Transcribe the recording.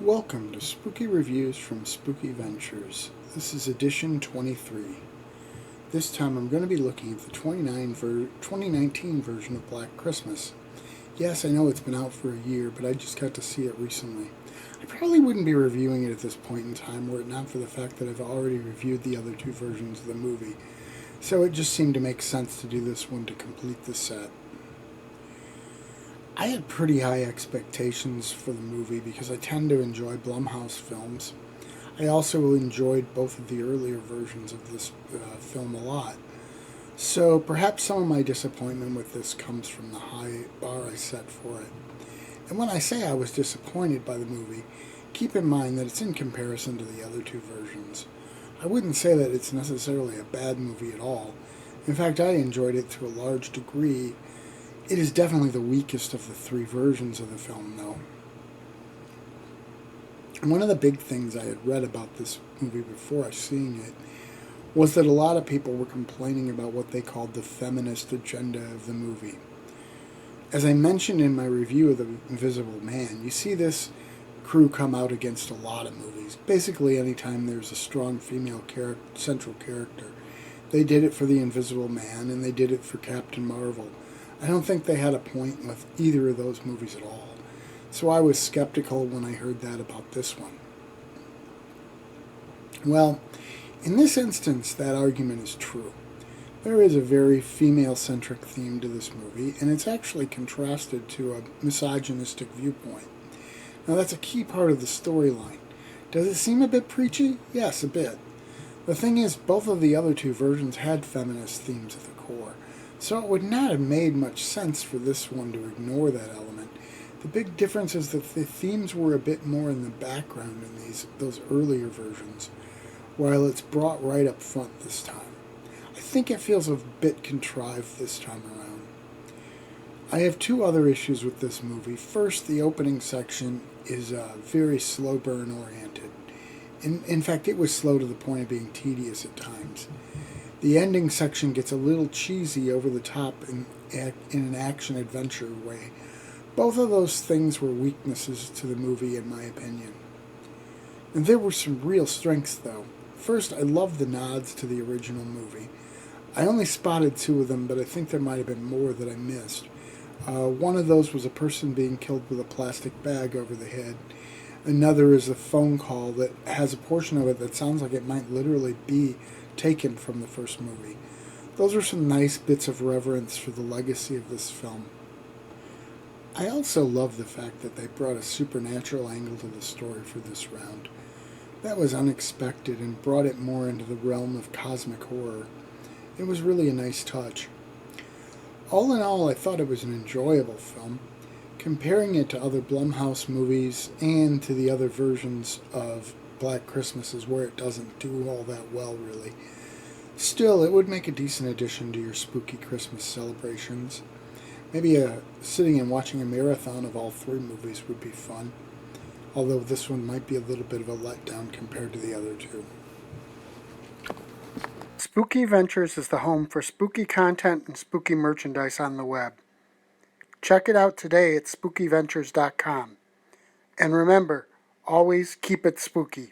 Welcome to Spooky Reviews from Spooky Ventures. This is edition 23. This time I'm going to be looking at the 2019 version of Black Christmas. Yes, I know it's been out for a year, but I just got to see it recently. I probably wouldn't be reviewing it at this point in time were it not for the fact that I've already reviewed the other two versions of the movie, so it just seemed to make sense to do this one to complete the set. I had pretty high expectations for the movie because I tend to enjoy Blumhouse films. I also enjoyed both of the earlier versions of this film a lot. So perhaps some of my disappointment with this comes from the high bar I set for it. And when I say I was disappointed by the movie, keep in mind that it's in comparison to the other two versions. I wouldn't say that it's necessarily a bad movie at all. In fact, I enjoyed it to a large degree. It is definitely the weakest of the three versions of the film, though. And one of the big things I had read about this movie before seeing it was that a lot of people were complaining about what they called the feminist agenda of the movie. As I mentioned in my review of The Invisible Man, you see this crew come out against a lot of movies. Basically, anytime there's a strong female central character. They did it for The Invisible Man, and they did it for Captain Marvel. I don't think they had a point with either of those movies at all. So I was skeptical when I heard that about this one. Well, in this instance, that argument is true. There is a very female-centric theme to this movie, and it's actually contrasted to a misogynistic viewpoint. Now, that's a key part of the storyline. Does it seem a bit preachy? Yes, a bit. The thing is, both of the other two versions had feminist themes at the core. So it would not have made much sense for this one to ignore that element. The big difference is that the themes were a bit more in the background in those earlier versions, while it's brought right up front this time. I think it feels a bit contrived this time around. I have two other issues with this movie. First, the opening section is very slow burn oriented. In fact, it was slow to the point of being tedious at times. The ending section gets a little cheesy over the top in an action-adventure way. Both of those things were weaknesses to the movie, in my opinion. And there were some real strengths, though. First, I love the nods to the original movie. I only spotted two of them, but I think there might have been more that I missed. One of those was a person being killed with a plastic bag over the head. Another is a phone call that has a portion of it that sounds like it might literally be taken from the first movie. Those are some nice bits of reverence for the legacy of this film. I also love the fact that they brought a supernatural angle to the story for this round. That was unexpected and brought it more into the realm of cosmic horror. It was really a nice touch. All in all, I thought it was an enjoyable film. Comparing it to other Blumhouse movies and to the other versions of Black Christmas is where it doesn't do all that well, really. Still, it would make a decent addition to your spooky Christmas celebrations. Maybe sitting and watching a marathon of all three movies would be fun, although this one might be a little bit of a letdown compared to the other two. Spooky Ventures is the home for spooky content and spooky merchandise on the web. Check it out today at spookyventures.com. And remember, always keep it spooky.